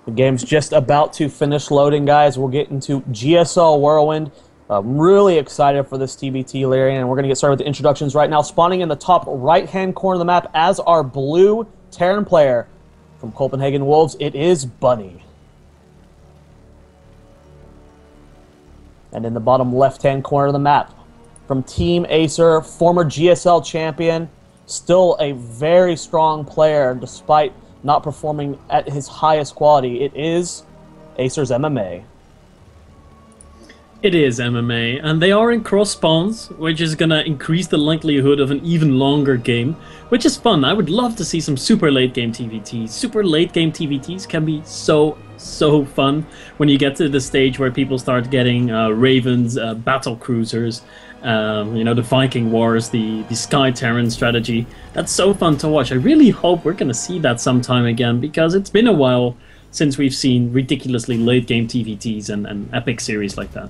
The game's just about to finish loading, guys. We'll get into GSL Whirlwind. I'm really excited for this TBT, Larry, and we're going to get started with the introductions right now. Spawning in the top right-hand corner of the map as our blue Terran player from Copenhagen Wolves, it is Bunny. And in the bottom left-hand corner of the map, from Team Acer, former GSL champion, still a very strong player despite not performing at his highest quality. It is Acer's MMA. It is MMA, and they are in cross spawns, which is going to increase the likelihood of an even longer game, which is fun. I would love to see some super late game TVTs. Super late game TVTs can be so fun when you get to the stage where people start getting Ravens, battle cruisers, you know, the Viking Wars, the Sky Terran strategy. That's so fun to watch. I really hope we're going to see that sometime again, because it's been a while since we've seen ridiculously late game TVTs and epic series like that.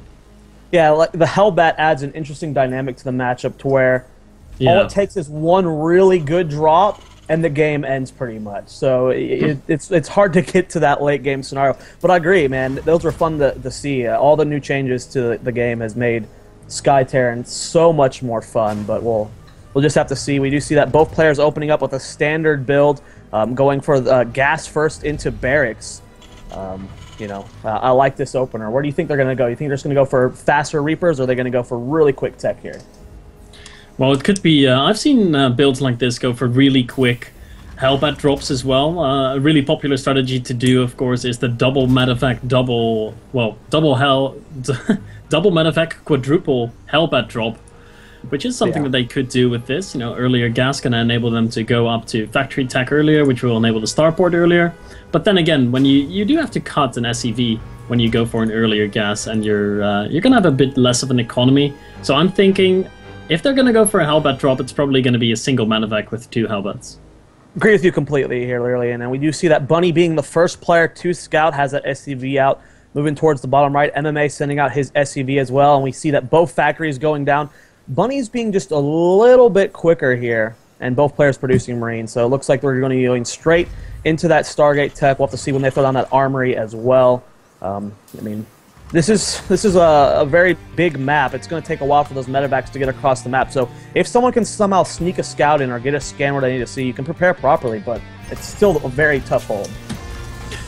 Yeah, like the Hellbat adds an interesting dynamic to the matchup to where all it takes is one really good drop and the game ends pretty much. So it's hard to get to that late game scenario. But I agree, man. Those were fun to see. All the new changes to the game has made Sky Terran so much more fun. But we'll just have to see. We do see that both players opening up with a standard build, going for the gas first into barracks. You know, I like this opener. Where do you think they're going to go? You think they're just going to go for faster Reapers, or are they going to go for really quick tech here? Well, it could be. I've seen builds like this go for really quick Hellbat drops as well. A really popular strategy to do, of course, is the double medevac, double medevac quadruple Hellbat drop, which is something that they could do with this. You know, earlier gas going to enable them to go up to factory tech earlier, which will enable the starport earlier. But then again, when you do have to cut an SEV when you go for an earlier gas, and you're going to have a bit less of an economy. So I'm thinking, if they're going to go for a Hellbat drop, it's probably going to be a single medevac with 2 Hellbats. Agree with you completely here, Lillian. And we do see that Bunny, being the first player to scout, has that SCV out. Moving towards the bottom right, MMA sending out his SCV as well. And we see that both factories going down. Bunny's being just a little bit quicker here, and both players producing Marines. So it looks like we're going to be going straight into that Stargate tech. We'll have to see when they throw down that armory as well. I mean, this is a very big map. It's going to take a while for those medevacs to get across the map. So if someone can somehow sneak a scout in or get a scan where they need to see, you can prepare properly, but it's still a very tough hold.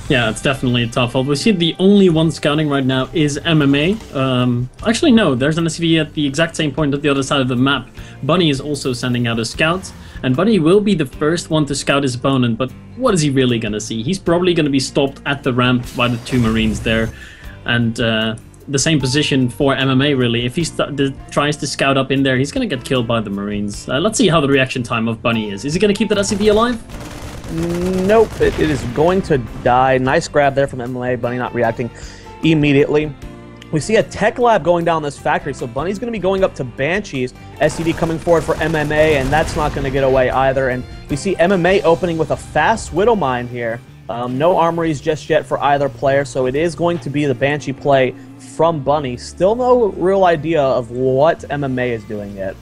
Yeah, it's definitely a tough hold. We see the only one scouting right now is MMA. Actually, no, there's an SV at the exact same point at the other side of the map. Bunny is also sending out a scout, and Bunny will be the first one to scout his opponent, but what is he really going to see? He's probably going to be stopped at the ramp by the 2 Marines there, and the same position for MMA, really. If he tries to scout up in there, he's going to get killed by the Marines. Let's see how the reaction time of Bunny is. Is he going to keep that SCV alive? Nope, it is going to die. Nice grab there from MMA. Bunny not reacting immediately. We see a tech lab going down this factory, so Bunny's going to be going up to Banshees. SCV coming forward for MMA, and that's not going to get away either. And we see MMA opening with a fast Widow Mine here. No armories just yet for either player, so it is going to be the Banshee play from Bunny. Still no real idea of what MMA is doing yet.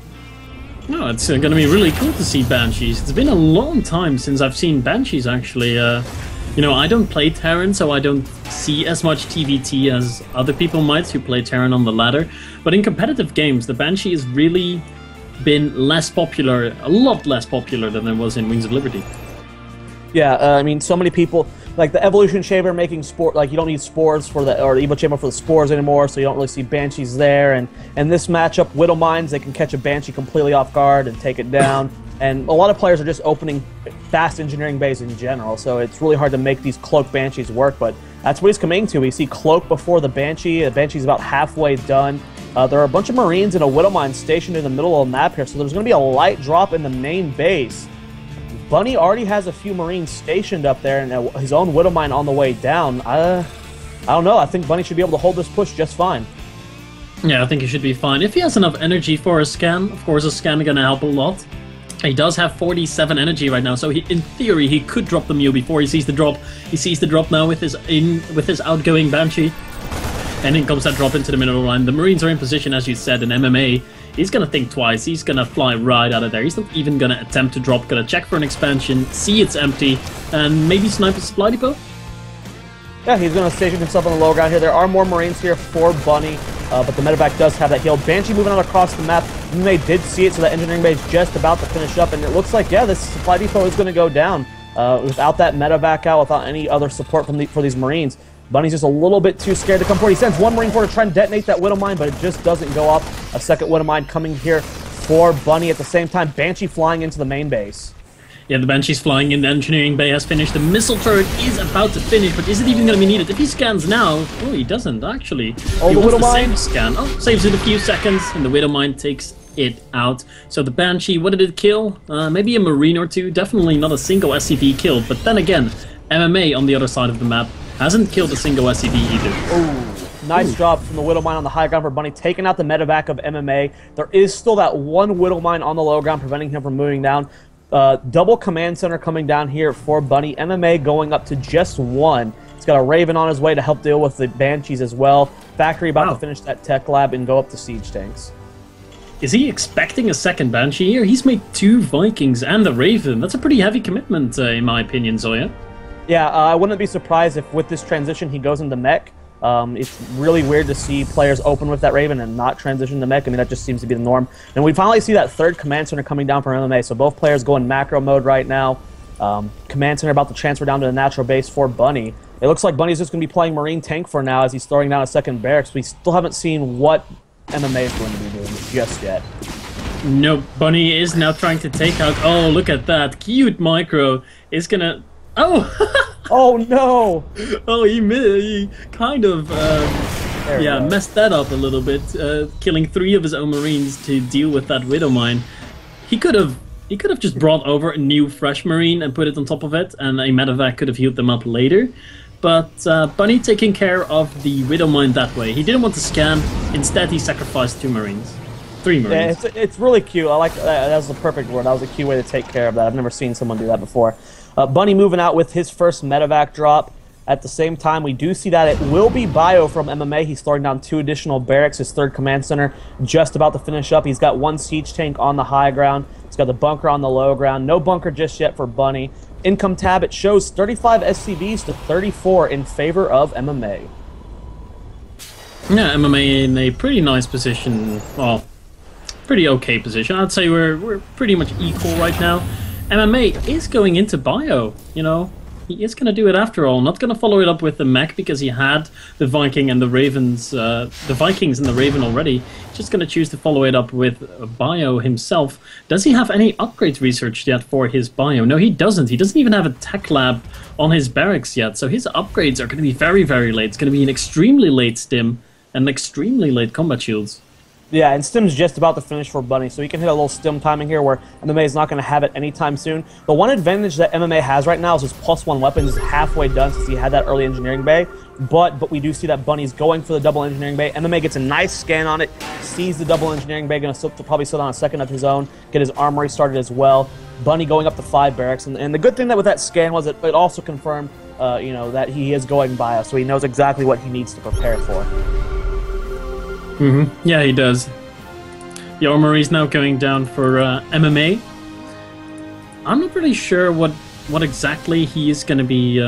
No, it's going to be really cool to see Banshees. It's been a long time since I've seen Banshees, actually. You know, I don't play Terran, so I don't see as much TVT as other people might who play Terran on the ladder. But in competitive games, the Banshee has really been less popular, a lot less popular than it was in Wings of Liberty. Yeah, I mean, so many people, like the Evolution Chamber making spore, like you don't need spores for the, or the Evo Chamber for the spores anymore, so you don't really see Banshees there. And this matchup, Widow Mines, they can catch a Banshee completely off guard and take it down. And a lot of players are just opening fast engineering bays in general, so it's really hard to make these Cloak Banshees work, but that's what he's coming to. We see Cloak before the Banshee. The Banshee's about halfway done. There are a bunch of Marines in a Widow Mine stationed in the middle of the map here, so there's going to be a light drop in the main base. Bunny already has a few Marines stationed up there, and his own Widow Mine on the way down. I don't know. I think Bunny should be able to hold this push just fine. Yeah, I think he should be fine. If he has enough energy for a scan, of course a scan is going to help a lot. He does have 47 energy right now, so in theory he could drop the Mew before he sees the drop. He sees the drop now with his outgoing Banshee. And in comes that drop into the middle line. The Marines are in position, as you said, in MMA. He's going to think twice. He's going to fly right out of there. He's not even going to attempt to drop. Going to check for an expansion, see it's empty, and maybe snipe a supply depot? Yeah, he's going to station himself on the low ground here. There are more Marines here for Bunny, but the medevac does have that heal. Banshee moving out across the map. MMA did see it, so that engineering bay is just about to finish up, and it looks like, yeah, this supply depot is going to go down. Without that medevac out, without any other support for these Marines, Bunny's just a little bit too scared to come forward. He sends one Marine forward to try and detonate that Widow Mine, but it just doesn't go off. A second Widow Mine coming here for Bunny at the same time. Banshee flying into the main base. Yeah, the Banshee's flying in, the engineering bay has finished, the missile turret is about to finish, but is it even going to be needed? If he scans now, oh, he doesn't, actually. Oh, he the Widow wants Mine? to save scan. Oh, saves it a few seconds, and the Widow Mine takes it out. So the Banshee, what did it kill? Maybe a Marine or two, definitely not a single SCV killed, but then again, MMA on the other side of the map hasn't killed a single SCV either. Oh, nice job from the Widow Mine on the high ground for Bunny, taking out the medevac of MMA. There is still that one Widow Mine on the low ground, preventing him from moving down. Double command center coming down here for Bunny. MMA going up to just one. He's got a Raven on his way to help deal with the Banshees as well. Factory about to finish that tech lab and go up to siege tanks. Is he expecting a second Banshee here? He's made 2 Vikings and a Raven. That's a pretty heavy commitment, in my opinion, Zoya. Yeah, I wouldn't be surprised if with this transition he goes into mech. It's really weird to see players open with that Raven and not transition to mech. I mean, that just seems to be the norm. And we finally see that third command center coming down from MMA. So both players go in macro mode right now. Command center about to transfer down to the natural base for Bunny. It looks like Bunny's just going to be playing Marine tank for now as he's throwing down a second barracks. We still haven't seen what MMA is going to be doing just yet. No, Bunny is now trying to take out... Oh, look at that. Cute Micro is going to... Oh! Oh, no! Oh, he kind of messed that up a little bit, killing 3 of his own Marines to deal with that Widow Mine. He could have just brought over a new fresh Marine and put it on top of it, and a medevac could have healed them up later. But Bunny taking care of the Widow Mine that way. He didn't want to scan. Instead, he sacrificed 2 Marines. 3 Marines. Yeah, it's really cute. I like that. That was the perfect word. That was a cute way to take care of that. I've never seen someone do that before. Bunny moving out with his first medevac drop. At the same time, we do see that it will be Bio from MMA. He's throwing down 2 additional barracks. His third command center just about to finish up. He's got 1 siege tank on the high ground. He's got the bunker on the low ground. No bunker just yet for Bunny. Income tab, it shows 35 SCVs to 34 in favor of MMA. Yeah, MMA in a pretty nice position. Well, pretty okay position. I'd say we're pretty much equal right now. MMA is going into Bio, you know. He is going to do it after all. Not going to follow it up with the mech because he had the Viking and the Ravens, the Vikings and the Raven already. Just going to choose to follow it up with Bio himself. Does he have any upgrades researched yet for his Bio? No, he doesn't. He doesn't even have a tech lab on his barracks yet. So his upgrades are going to be very, very late. It's going to be an extremely late stim and extremely late combat shields. Yeah, and Stim's just about to finish for Bunny, so he can hit a little Stim timing here where MMA is not going to have it anytime soon. The one advantage that MMA has right now is his +1 weapons is halfway done since he had that early engineering bay, but we do see that Bunny's going for the double engineering bay. MMA gets a nice scan on it, sees the double engineering bay, going to probably sit on a second of his own, get his armory started as well. Bunny going up to 5 barracks, and the good thing that with that scan was it also confirmed you know, that he is going Bio, so he knows exactly what he needs to prepare for. Yeah, he does. The armory is now going down for MMA. I'm not really sure what exactly he is going to be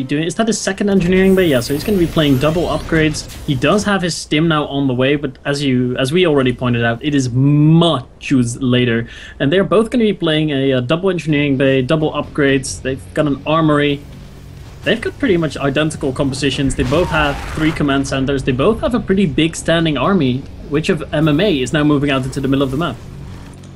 doing. Is that his second engineering bay? Yeah, so he's going to be playing double upgrades. He does have his stim now on the way, but as we already pointed out, it is much later. And they're both going to be playing a double engineering bay, double upgrades. They've got an armory. They've got pretty much identical compositions. They both have 3 command centers. They both have a pretty big standing army, which of MMA is now moving out into the middle of the map.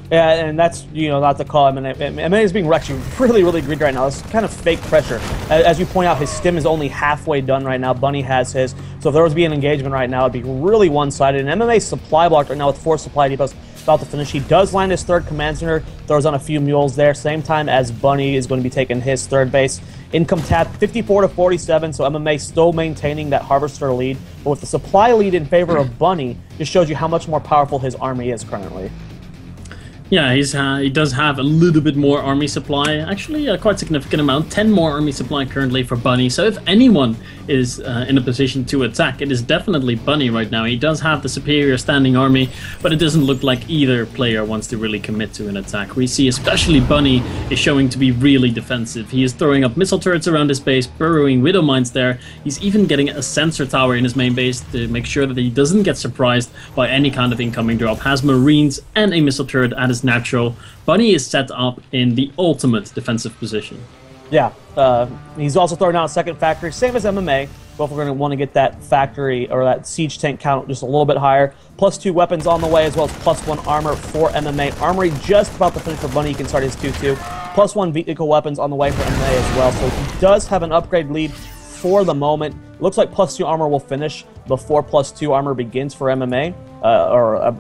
Yeah, and that's, you know, not to call MMA. MMA is being actually really, really greedy right now. It's kind of fake pressure. As you point out, his stim is only halfway done right now. Bunny has his. So if there was to be an engagement right now, it'd be really one-sided. And MMA's supply blocked right now with 4 supply depots about to finish. He does land his third command center, throws on a few mules there, same time as Bunny is going to be taking his third base. Income tap 54 to 47, so MMA still maintaining that harvester lead. But with the supply lead in favor of Bunny, just shows you how much more powerful his army is currently. Yeah, he does have a little bit more army supply, actually a quite significant amount, 10 more army supply currently for Bunny. So if anyone is in a position to attack, it is definitely Bunny right now. He does have the superior standing army, but it doesn't look like either player wants to really commit to an attack. We see especially Bunny is showing to be really defensive. He is throwing up missile turrets around his base, burrowing widow mines there. He's even getting a sensor tower in his main base to make sure that he doesn't get surprised by any kind of incoming drop. Has marines and a missile turret at his natural. Bunny is set up in the ultimate defensive position. Yeah, he's also throwing down a second factory, same as MMA. Both are going to want to get that factory or that siege tank count just a little bit higher. +2 weapons on the way, as well as +1 armor for MMA. Armory just about to finish for Bunny. He can start his 2-2. +1 vehicle weapons on the way for MMA as well. So he does have an upgrade lead for the moment. Looks like +2 armor will finish before +2 armor begins for MMA,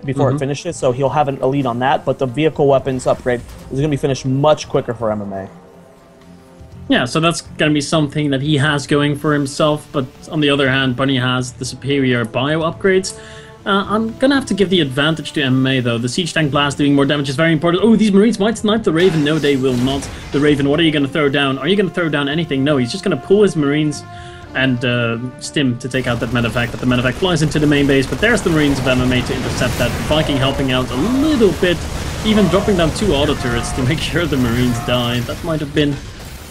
before it finishes, so he'll have a lead on that, but the vehicle weapons upgrade is going to be finished much quicker for MMA. Yeah, so that's going to be something that he has going for himself, but on the other hand, Bunny has the superior bio upgrades. I'm going to have to give the advantage to MMA, though. The Siege Tank Blast doing more damage is very important. Oh, these Marines might snipe the Raven. No, they will not. The Raven, what are you going to throw down? Are you going to throw down anything? No, he's just going to pull his Marines and stim to take out that medevac, but the medevac flies into the main base, but there's the Marines of MMA to intercept that. Viking helping out a little bit, even dropping down 2 auto turrets to make sure the Marines die. That might have been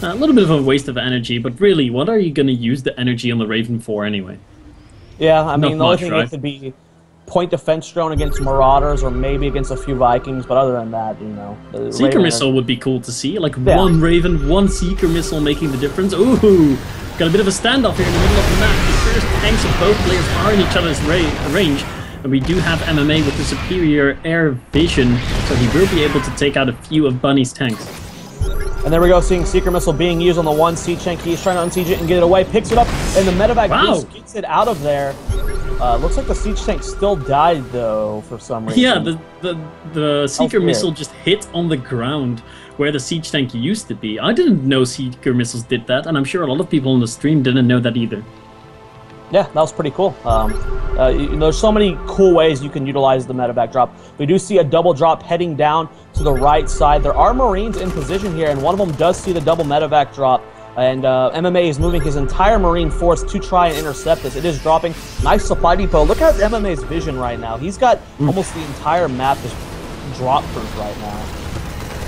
a little bit of a waste of energy, but really, what are you going to use the energy on the Raven for anyway? Yeah, I mean, the only thing right? it could be point defense drone against Marauders or maybe against a few Vikings, but other than that, you know. Seeker missile would be cool to see, like one Raven, one Seeker missile making the difference. Ooh! Got a bit of a standoff here in the middle of the map. The first tanks of both players are in each other's range, and we do have MMA with the superior air vision, so he will be able to take out a few of Bunny's tanks. And there we go, seeing Seeker Missile being used on the one siege tank. He's trying to unsiege it and get it away, picks it up, and the medevac boost gets it out of there. Looks like the siege tank still died, though, for some reason. Yeah, the Seeker Missile just hit on the ground where the siege tank used to be. I didn't know Seeker Missiles did that, and I'm sure a lot of people on the stream didn't know that either. Yeah, that was pretty cool. There's so many cool ways you can utilize the medevac drop. We do see a double drop heading down to the right side. There are Marines in position here, and one of them does see the double medevac drop. And MMA is moving his entire Marine force to try and intercept this. It is dropping. Nice supply depot. Look at MMA's vision right now. He's got almost the entire map just drop-proof right now.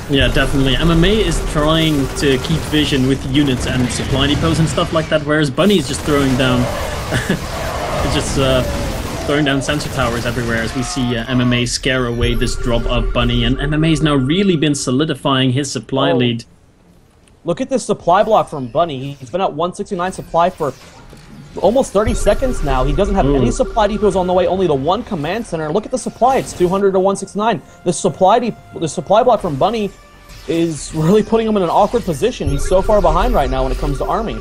Yeah, definitely. MMA is trying to keep vision with units and supply depots and stuff like that, whereas Bunny is just throwing down, throwing down sensor towers everywhere as we see MMA scare away this drop of Bunny, and MMA's now really been solidifying his supply lead. Look at this supply block from Bunny. He's been at 169 supply for almost 30 seconds now. He doesn't have any supply depots on the way, only the one command center. Look at the supply. It's 200 to 169. The supply block from Bunny is really putting him in an awkward position. He's so far behind right now when it comes to army.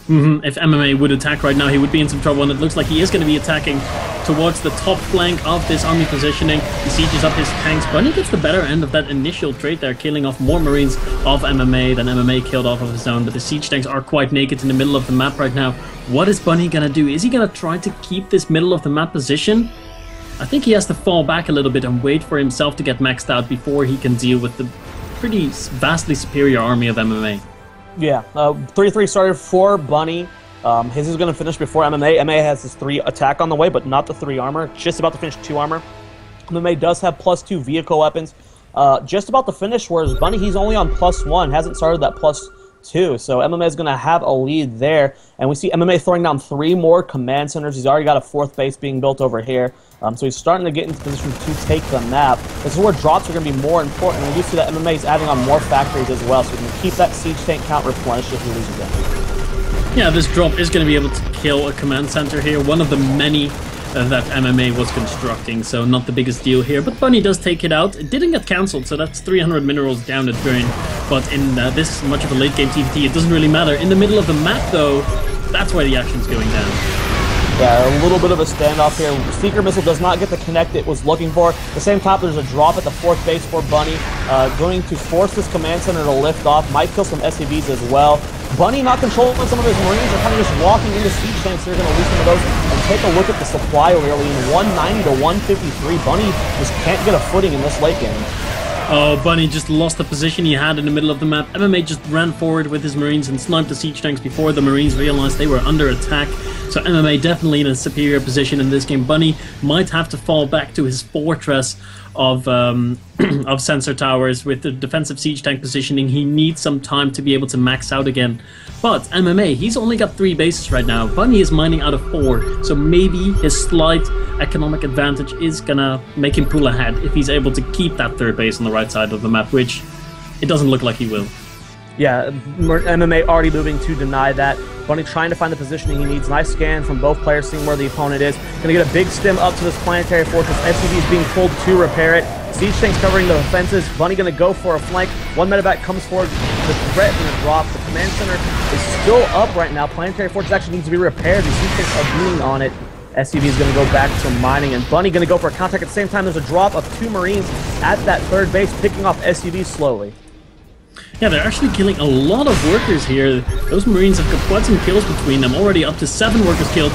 If MMA would attack right now, he would be in some trouble, and it looks like he is going to be attacking towards the top flank of this army positioning. He sieges up his tanks. Bunny gets the better end of that initial trade there, killing off more Marines of MMA than MMA killed off of his own, but the siege tanks are quite naked in the middle of the map right now. What is Bunny going to do? Is he going to try to keep this middle of the map position? I think he has to fall back a little bit and wait for himself to get maxed out before he can deal with the pretty vastly superior army of MMA. Yeah, 3-3 started for Bunny. His is going to finish before MMA. MMA has his 3 attack on the way, but not the 3 armor. Just about to finish 2 armor. MMA does have +2 vehicle weapons. Just about to finish, whereas Bunny, he's only on +1. Hasn't started that +2. So MMA is going to have a lead there. And we see MMA throwing down 3 more command centers. He's already got a 4th base being built over here. So he's starting to get into position to take the map. This is where drops are going to be more important. And we do see that MMA is adding on more factories as well, so we can keep that siege tank count replenished if he loses them. Yeah, this drop is going to be able to kill a command center here. One of the many that MMA was constructing, so not the biggest deal here. But Bunny does take it out. It didn't get cancelled, so that's 300 minerals down the drain. But in this much of a late game TVT, it doesn't really matter. In the middle of the map, though, that's where the action's going down. Yeah, a little bit of a standoff here. Seeker Missile does not get the connect it was looking for. At the same time, there's a drop at the 4th base for Bunny. Going to force this command center to lift off. Might kill some SCVs as well. Bunny not controlling some of his Marines. Are kind of just walking into siege tanks. They're going to lose some of those. And take a look at the supply really. In 190 to 153, Bunny just can't get a footing in this late game. Oh, Bunny just lost the position he had in the middle of the map. MMA just ran forward with his Marines and sniped the siege tanks before the Marines realized they were under attack. So MMA definitely in a superior position in this game. Bunny might have to fall back to his fortress of of sensor towers with the defensive siege tank positioning. He needs some time to be able to max out again. But MMA, he's only got 3 bases right now. Bunny is mining out of 4, so maybe his slight economic advantage is gonna make him pull ahead if he's able to keep that 3rd base on the right side of the map, which it doesn't look like he will. Yeah, MMA already moving to deny that. Bunny trying to find the positioning he needs. Nice scan from both players, seeing where the opponent is. Gonna get a big stim up to this planetary fortress. SCV is being pulled to repair it. Siege tanks covering the defenses. Bunny gonna go for a flank. One medevac comes forward. The threat gonna drop. The command center is still up right now. Planetary fortress actually needs to be repaired. The siege tanks are being on it. SCV is going to go back to mining, and Bunny going to go for a counterattack. At the same time, there's a drop of 2 Marines at that 3rd base, picking off SCV slowly. Yeah, they're actually killing a lot of workers here. Those Marines have got quite some kills between them, already up to 7 workers killed.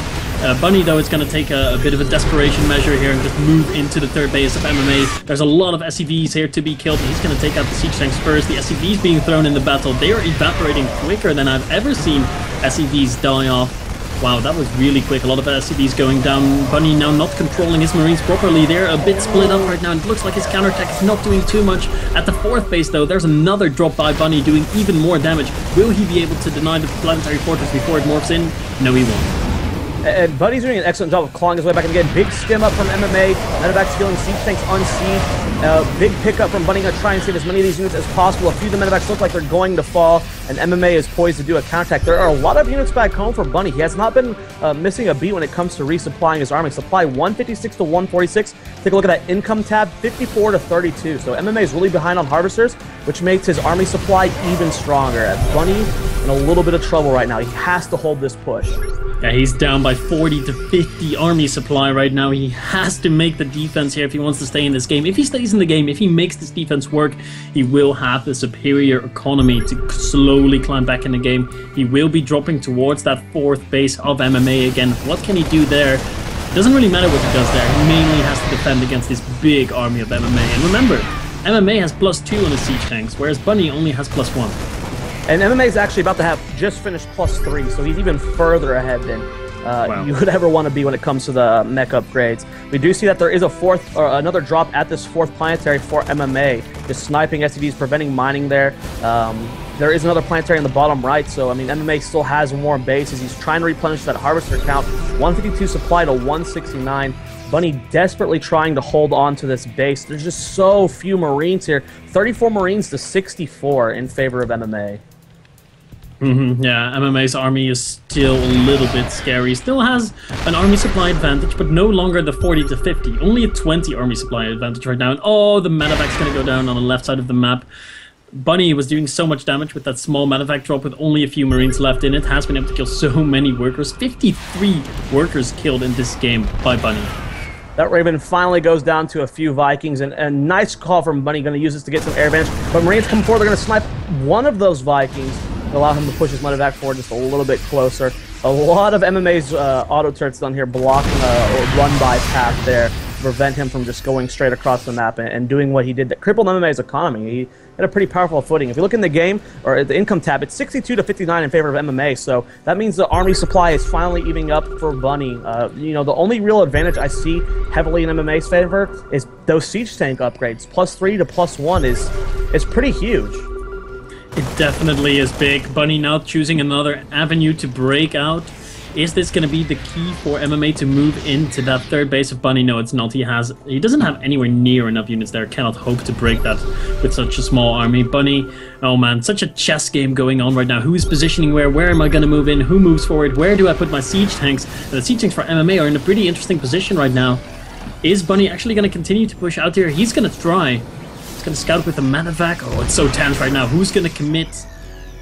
Bunny, though, is going to take a bit of a desperation measure here and just move into the 3rd base of MMA. There's a lot of SCVs here to be killed. He's going to take out the siege tanks first. The SCVs being thrown in the battle, they are evaporating quicker than I've ever seen SCVs die off. Wow, that was really quick. A lot of SCVs going down. Bunny now not controlling his Marines properly. They're a bit split up right now. It looks like his counterattack is not doing too much. At the 4th base, though, there's another drop by Bunny doing even more damage. Will he be able to deny the planetary fortress before it morphs in? No, he won't. And Bunny's doing an excellent job of clawing his way back. And again, big skim up from MMA. Medevac's killing siege tanks on siege. Big pickup from Bunny. Going to try and save as many of these units as possible. A few of the Medevacs look like they're going to fall. And MMA is poised to do a counterattack. There are a lot of units back home for Bunny. He has not been missing a beat when it comes to resupplying his army. Supply 156 to 146. Take a look at that income tab, 54 to 32. So MMA is really behind on harvesters, which makes his army supply even stronger. Bunny in a little bit of trouble right now. He has to hold this push. Yeah, he's down by 40 to 50 army supply right now. He has to make the defense here if he wants to stay in this game. If he stays in the game, if he makes this defense work, he will have the superior economy to slowly climb back in the game. He will be dropping towards that 4th base of MMA again. What can he do there? It doesn't really matter what he does there. He mainly has to defend against this big army of MMA. And remember, MMA has +2 on his siege tanks, whereas Bunny only has +1. And MMA is actually about to have just finished +3, so he's even further ahead than you would ever want to be when it comes to the mech upgrades. We do see that there is another drop at this 4th planetary for MMA. Just sniping SCVs, preventing mining there. There is another planetary in the bottom right, so I mean MMA still has more bases. He's trying to replenish that harvester count. 152 supply to 169. Bunny desperately trying to hold on to this base. There's just so few Marines here. 34 Marines to 64 in favor of MMA. Yeah, MMA's army is still a little bit scary. Still has an army supply advantage, but no longer the 40 to 50. Only a 20 army supply advantage right now. And oh, the medevac's going to go down on the left side of the map. Bunny was doing so much damage with that small medevac drop with only a few Marines left in it. Has been able to kill so many workers. 53 workers killed in this game by Bunny. That Raven finally goes down to a few Vikings, and a nice call from Bunny. Going to use this to get some air advantage. But Marines come forward. They're going to snipe one of those Vikings. Allow him to push his medevac forward just a little bit closer. A lot of MMA's auto turrets down here blocking a run-by path there to prevent him from just going straight across the map and doing what he did that crippled MMA's economy. He had a pretty powerful footing. If you look in the game, or at the income tab, it's 62 to 59 in favor of MMA, so that means the army supply is finally evening up for Bunny. You know, the only real advantage I see heavily in MMA's favor is those siege tank upgrades. +3 to +1 is pretty huge. It definitely is big. Bunny now choosing another avenue to break out. Is this going to be the key for MMA to move into that 3rd base of Bunny? No, it's not. He doesn't have anywhere near enough units there. Cannot hope to break that with such a small army. Bunny, oh man, such a chess game going on right now. Who's positioning where? Where am I going to move in? Who moves forward? Where do I put my siege tanks? And the siege tanks for MMA are in a pretty interesting position right now. Is Bunny actually going to continue to push out here? He's going to try. He's going to scout with a medevac. Oh, it's so tense right now. Who's going to commit?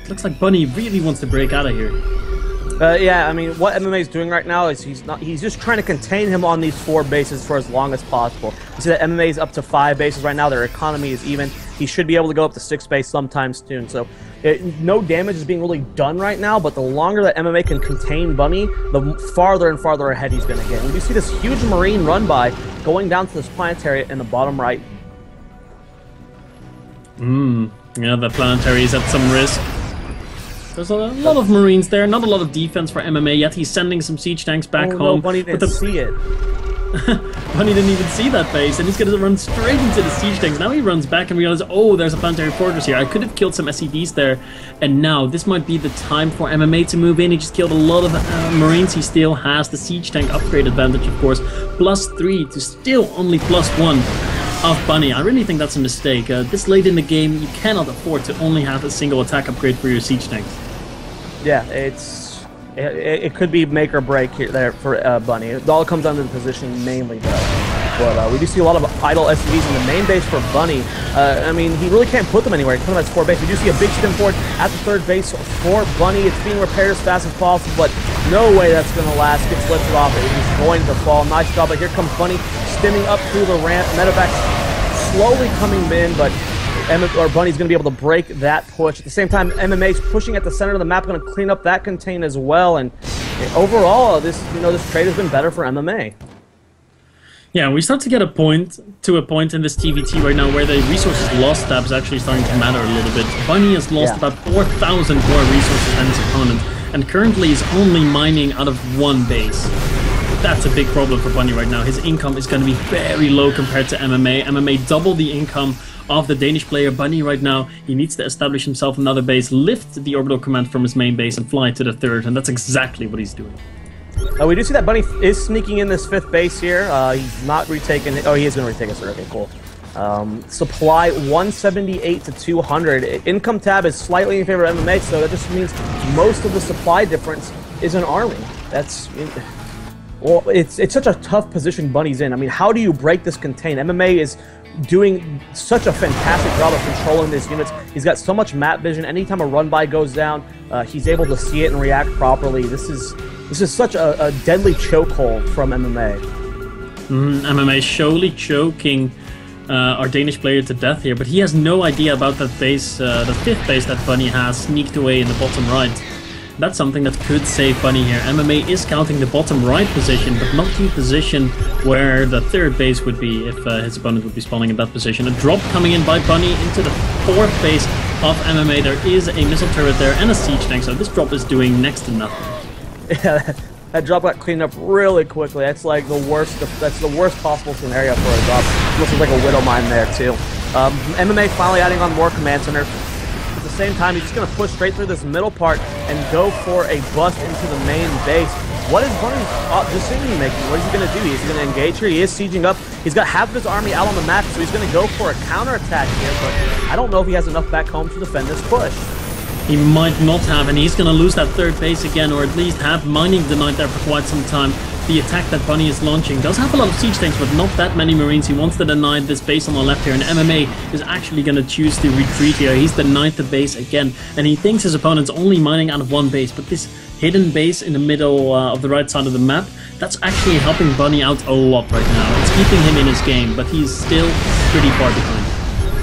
It looks like Bunny really wants to break out of here. Yeah, I mean, what MMA is doing right now is he's just trying to contain him on these 4 bases for as long as possible. You see that MMA is up to 5 bases right now. Their economy is even. He should be able to go up to 6 base sometime soon. So no damage is being really done right now, but the longer that MMA can contain Bunny, the farther and farther ahead he's going to get. And you see this huge Marine run by going down to this planetary in the bottom right. Yeah, the planetary is at some risk. There's a lot of Marines there, not a lot of defense for MMA yet. He's sending some siege tanks back home. No, Bunny didn't see it. Bunny didn't even see that base, and he's going to run straight into the siege tanks. Now he runs back and realizes, oh, there's a planetary fortress here. I could have killed some SCVs there, and now this might be the time for MMA to move in. He just killed a lot of Marines. He still has the siege tank upgrade advantage, of course. +3 to still only +1 of Bunny. I really think that's a mistake. This late in the game, you cannot afford to only have a single attack upgrade for your siege tanks. Yeah, it could be make or break here there for Bunny. It all comes down to the positioning mainly, though. But we do see a lot of idle SCVs in the main base for Bunny. I mean, he really can't put them anywhere. He put them at his core base. We do see a big stim forward at the third base for Bunny. It's being repaired as fast as possible, but no way that's going to last. Gets lifted off. He's going to fall. Nice job, but here comes Bunny stimming up through the ramp. Medevac slowly coming in, but Bunny's going to be able to break that push. At the same time, MMA's pushing at the center of the map, going to clean up that contain as well. And overall, this trade has been better for MMA. Yeah, we start to get a point in this TVT right now where the resources lost tab is actually starting to matter a little bit. Bunny has lost about 4,000 more resources than his opponent, and currently is only mining out of one base. That's a big problem for Bunny right now. His income is going to be very low compared to MMA. MMA double the income of the Danish player. Bunny right now, he needs to establish himself another base, lift the orbital command from his main base and fly to the third, and that's exactly what he's doing. We do see that Bunny is sneaking in this fifth base here. He's not retaking it. Oh, he is going to retake us. Okay, cool. Supply 178 to 200. Income tab is slightly in favor of MMA, so that just means most of the supply difference is an army. Well, it's such a tough position Bunny's in. I mean, how do you break this contain? MMA is doing such a fantastic job of controlling these units. He's got so much map vision. Anytime a run-by goes down, he's able to see it and react properly. This is such a deadly chokehold from MMA. MMA surely choking our Danish player to death here, but he has no idea about that base, the fifth base that Bunny has sneaked away in the bottom right. That's something that could save Bunny here. MMA is counting the bottom right position, but not the position where the third base would be if his opponent would be spawning in that position. A drop coming in by Bunny into the fourth base of MMA. There is a missile turret there and a siege tank, so this drop is doing next to nothing. Yeah, that drop got cleaned up really quickly. That's like the worst. That's the worst possible scenario for a drop. Looks like a widow mine there too. MMA finally adding on more command center. At the same time, he's just going to push straight through this middle part and go for a bust into the main base. What is Bunny's decision making? What is he going to do? Is he going to engage here? He is sieging up. He's got half of his army out on the map, so he's going to go for a counterattack here, but I don't know if he has enough back home to defend this push. He might not have, and he's going to lose that third base again, or at least have mining denied there for quite some time. The attack that Bunny is launching does have a lot of siege tanks, but not that many Marines. He wants to deny this base on the left here, and MMA is actually going to choose to retreat here. He's denied the base again, and he thinks his opponent's only mining out of one base, but this hidden base in the middle of the right side of the map, that's actually helping Bunny out a lot right now. It's keeping him in his game, but he's still pretty far behind.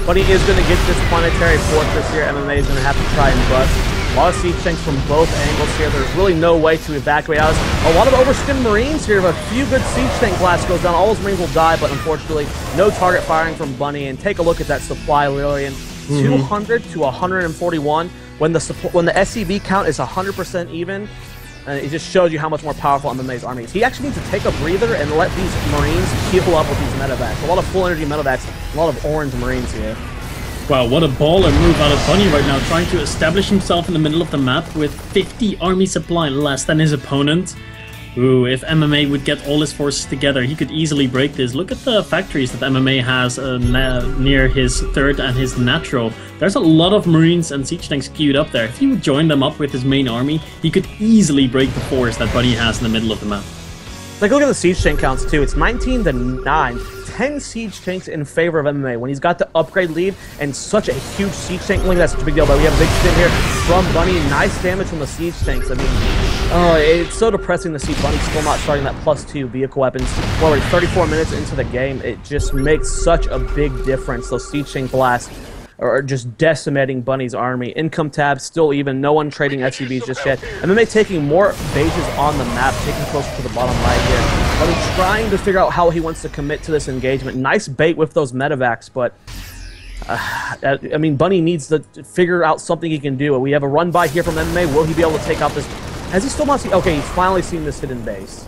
Bunny is going to get this planetary fortress here. MMA is going to have to try and bust. A lot of siege tanks from both angles here. There's really no way to evacuate out. A lot of overstimmed Marines here. A few good siege tank blasts goes down. All those Marines will die, but unfortunately, no target firing from Bunny. And take a look at that supply, Lillian. 200 to 141. When the SCV count is 100% even, it just shows you how much more powerful MMA's army is. He actually needs to take a breather and let these Marines heal up with these medevacs. A lot of full energy medevacs, a lot of orange Marines here. Wow, what a baller move out of Bunny right now, trying to establish himself in the middle of the map with 50 army supply less than his opponent. Ooh, if MMA would get all his forces together, he could easily break this. Look at the factories that MMA has near his third and his natural. There's a lot of Marines and siege tanks queued up there. If he would join them up with his main army, he could easily break the force that Bunny has in the middle of the map. Like, look at the siege tank counts too. It's 19 to 9. 10 siege tanks in favor of MMA when he's got the upgrade lead and such a huge siege tank. Look, that's such a big deal, but we have a big stim here from Bunny. Nice damage from the siege tanks. I mean, it's so depressing to see Bunny still not starting that +2 vehicle weapons. Well, we're 34 minutes into the game. It just makes such a big difference. Those siege tank blasts are just decimating Bunny's army. Income tab still even. No one trading SCVs just yet. MMA taking more bases on the map, taking closer to the bottom right here. But he's trying to figure out how he wants to commit to this engagement. Nice bait with those medevacs, but I mean, Bunny needs to figure out something he can do. We have a run by here from MMA. Will he be able to take out this? Has he still not seen? Okay, he's finally seen this hidden base.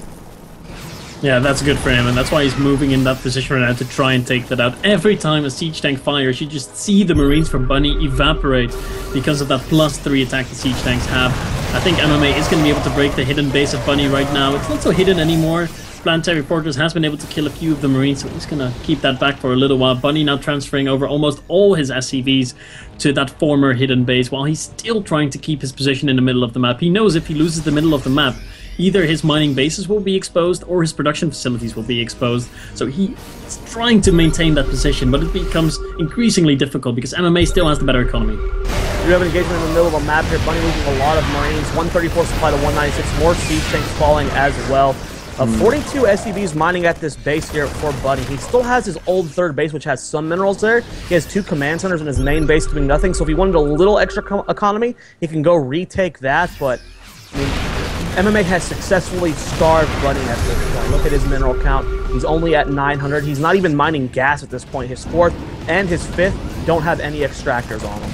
Yeah, that's good for him, and that's why he's moving in that position right now to try and take that out. Every time a siege tank fires, you just see the Marines from Bunny evaporate because of that +3 attack the siege tanks have. I think MMA is going to be able to break the hidden base of Bunny right now. It's not so hidden anymore. Planetary Fortress has been able to kill a few of the Marines, so he's going to keep that back for a little while. Bunny now transferring over almost all his SCVs to that former hidden base, while he's still trying to keep his position in the middle of the map. He knows if he loses the middle of the map, either his mining bases will be exposed or his production facilities will be exposed. So he's trying to maintain that position, but it becomes increasingly difficult because MMA still has the better economy. We have an engagement in the middle of a map here. Bunny losing a lot of Marines. 134 supply to 196. More siege tanks falling as well. 42 SCVs mining at this base here for Bunny. He still has his old third base, which has some minerals there. He has 2 command centers in his main base doing nothing. So if he wanted a little extra economy, he can go retake that. But I mean, MMA has successfully starved Bunny at this point. Look at his mineral count. He's only at 900. He's not even mining gas at this point. His 4th and his 5th don't have any extractors on them.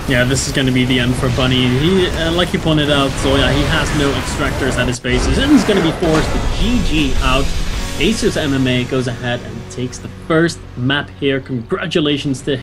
Yeah, this is going to be the end for Bunny. He, like you pointed out, Zoya, he has no extractors at his bases, and he's going to be forced to GG out. Asus MMA goes ahead and takes the first map here. Congratulations to him.